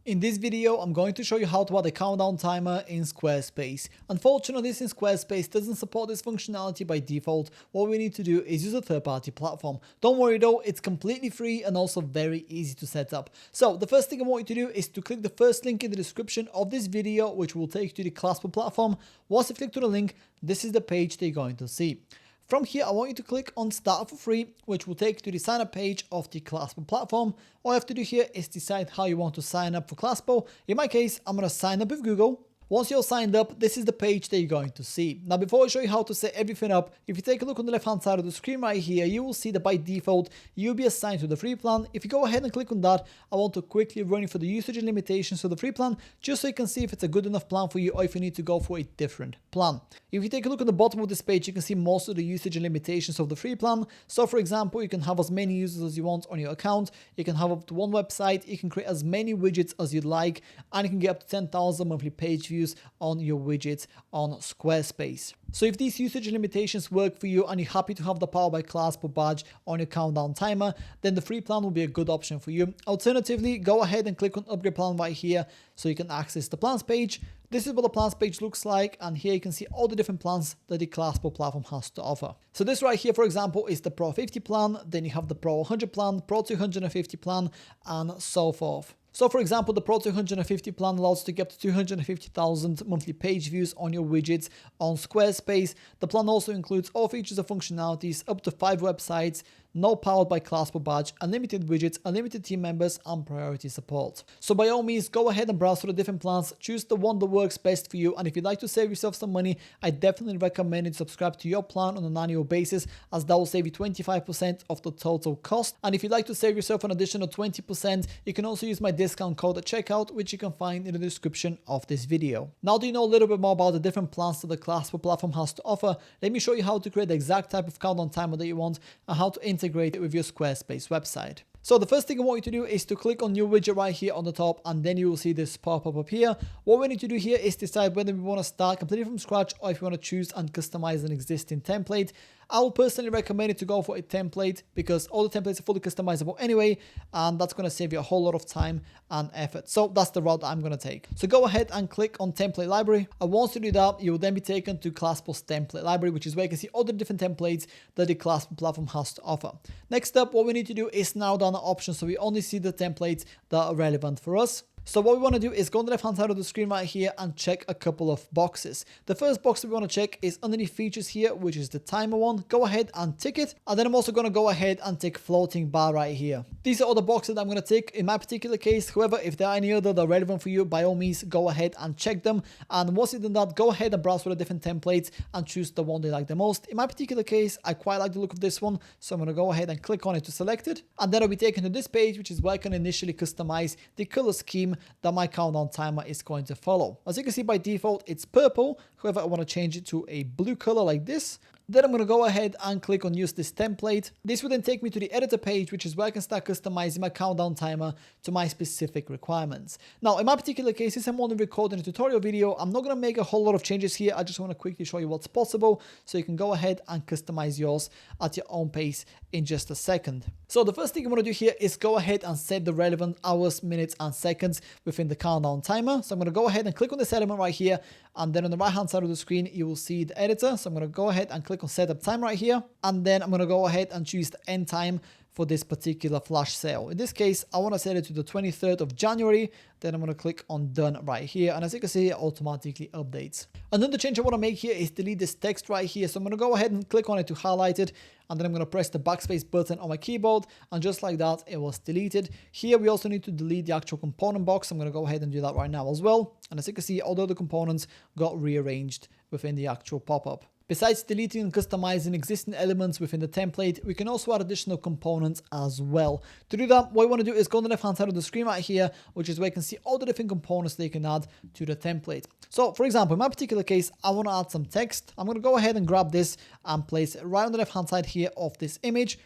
In this video, I'm going to show you how to add a countdown timer in Squarespace. Unfortunately, since Squarespace doesn't support this functionality by default, what we need to do is use a third-party platform. Don't worry though, it's completely free and also very easy to set up. So the first thing I want you to do is to click the first link in the description of this video, which will take you to the Clasper platform. Once you click to the link, this is the page they're going to see. From here, I want you to click on Start for Free, which will take you to the sign up page of the Clasper platform. All you have to do here is decide how you want to sign up for Clasper. In my case, I'm going to sign up with Google. Once you're signed up, this is the page that you're going to see. Now, before I show you how to set everything up, if you take a look on the left-hand side of the screen right here, you will see that by default, you'll be assigned to the free plan. If you go ahead and click on that, I want to quickly run you through the usage and limitations of the free plan, just so you can see if it's a good enough plan for you or if you need to go for a different plan. If you take a look at the bottom of this page, you can see most of the usage and limitations of the free plan. So for example, you can have as many users as you want on your account. You can have up to one website. You can create as many widgets as you'd like, and you can get up to 10,000 monthly page views on your widgets on Squarespace. So if these usage limitations work for you and you're happy to have the Power by Clasper badge on your countdown timer, then the free plan will be a good option for you. Alternatively, go ahead and click on upgrade plan right here so you can access the plans page. This is what the plans page looks like, and here you can see all the different plans that the Clasper platform has to offer. So this right here, for example, is the Pro 50 plan, then you have the Pro 100 plan, Pro 250 plan, and so forth. So for example, the Pro 250 plan allows you to get up to 250,000 monthly page views on your widgets on Squarespace. The plan also includes all features and functionalities, up to 5 websites, no Powered by Clasper badge, unlimited widgets, unlimited team members, and priority support. So by all means, go ahead and browse through the different plans, choose the one that works best for you, and if you'd like to save yourself some money, I definitely recommend you subscribe to your plan on an annual basis, as that will save you 25% of the total cost. And if you'd like to save yourself an additional 20%, you can also use my discount code at checkout, which you can find in the description of this video. Now that you know a little bit more about the different plans that the Clasper platform has to offer, let me show you how to create the exact type of countdown timer that you want and how to integrate it with your Squarespace website. So the first thing I want you to do is to click on new widget right here on the top, and then you will see this pop up here. What we need to do here is decide whether we want to start completely from scratch or if we want to choose and customize an existing template. I will personally recommend you to go for a template because all the templates are fully customizable anyway, and that's going to save you a whole lot of time and effort. So that's the route that I'm going to take. So go ahead and click on template library. And once you do that, you will then be taken to Clasper's template library, which is where you can see all the different templates that the Clasper platform has to offer. Next up, what we need to do is narrow down the options so we only see the templates that are relevant for us. So what we want to do is go on the left hand side of the screen right here and check a couple of boxes. The first box that we want to check is underneath features here, which is the timer one. Go ahead and tick it. And then I'm also going to go ahead and tick floating bar right here. These are all the boxes that I'm going to tick in my particular case. However, if there are any other that are relevant for you, by all means, go ahead and check them. And once you've done that, go ahead and browse for the different templates and choose the one they like the most. In my particular case, I quite like the look of this one. So I'm going to go ahead and click on it to select it. And then I'll be taken to this page, which is where I can initially customize the color scheme that my countdown timer is going to follow. As you can see, by default, it's purple. However, I want to change it to a blue color like this. Then I'm going to go ahead and click on use this template. This will then take me to the editor page, which is where I can start customizing my countdown timer to my specific requirements. Now, in my particular case, since I'm only recording a tutorial video, I'm not going to make a whole lot of changes here. I just want to quickly show you what's possible so you can go ahead and customize yours at your own pace in just a second. So the first thing you want to do here is go ahead and set the relevant hours, minutes, and seconds within the countdown timer. So I'm going to go ahead and click on this element right here, and then on the right hand side of the screen, you will see the editor. So I'm going to go ahead and click on setup time right here, and then I'm going to go ahead and choose the end time for this particular flash sale. In this case, I want to set it to the 23rd of January. Then I'm going to click on done right here. And as you can see, it automatically updates. Another change I want to make here is delete this text right here. So I'm going to go ahead and click on it to highlight it. And then I'm going to press the backspace button on my keyboard. And just like that, it was deleted. Here, we also need to delete the actual component box. I'm going to go ahead and do that right now as well. And as you can see, all the other components got rearranged within the actual pop-up. Besides deleting and customizing existing elements within the template, we can also add additional components as well. To do that, what we want to do is go on the left hand side of the screen right here, which is where you can see all the different components that you can add to the template. So for example, in my particular case, I want to add some text. I'm going to go ahead and grab this and place it right on the left hand side here of this image.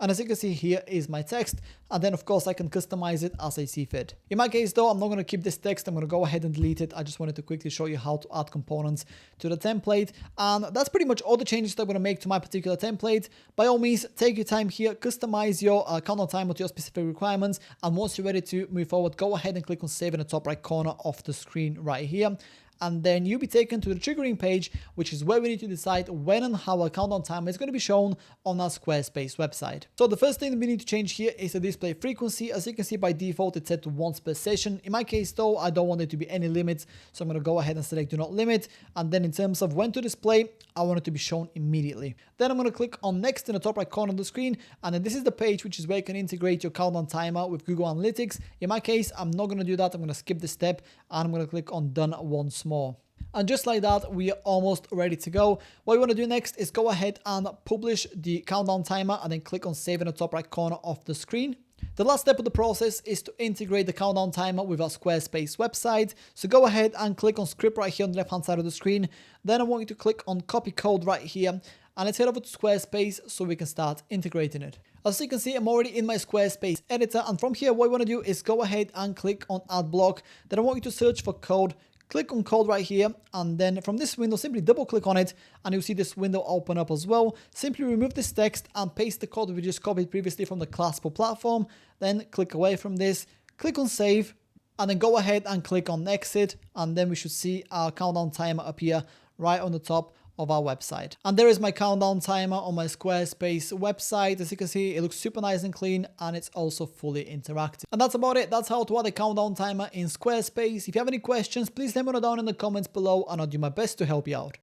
And as you can see, here is my text. And then of course I can customize it as I see fit. In my case though, I'm not going to keep this text. I'm going to go ahead and delete it. I just wanted to quickly show you how to add components to the template. And that's pretty much all the changes that I'm going to make to my particular template. By all means, take your time here, customize your countdown timer to your specific requirements. And once you're ready to move forward, go ahead and click on save in the top right corner of the screen right here. And then you'll be taken to the triggering page, which is where we need to decide when and how a countdown timer is going to be shown on our Squarespace website. So the first thing that we need to change here is the display frequency. As you can see, by default, it's set to once per session. In my case though, I don't want there to be any limits. So I'm going to go ahead and select do not limit. And then in terms of when to display, I want it to be shown immediately. Then I'm going to click on next in the top right corner of the screen. And then this is the page, which is where you can integrate your countdown timer with Google Analytics. In my case, I'm not going to do that. I'm going to skip this step and I'm going to click on done once more. And just like that, we are almost ready to go. What we want to do next is go ahead and publish the countdown timer and then click on save in the top right corner of the screen. The last step of the process is to integrate the countdown timer with our Squarespace website. So go ahead and click on script right here on the left hand side of the screen. Then I want you to click on copy code right here. And let's head over to Squarespace so we can start integrating it. As you can see, I'm already in my Squarespace editor. And from here, what we want to do is go ahead and click on add block. Then I want you to search for code. Click on code right here, and then from this window, simply double click on it, and you'll see this window open up as well. Simply remove this text and paste the code we just copied previously from the Classful platform. Then click away from this, click on save, and then go ahead and click on exit, and then we should see our countdown timer appear right on the top of our website. And there is my countdown timer on my Squarespace website. As you can see, it looks super nice and clean, and it's also fully interactive. And that's about it. That's how to add a countdown timer in Squarespace. If you have any questions, please let me know down in the comments below, and I'll do my best to help you out.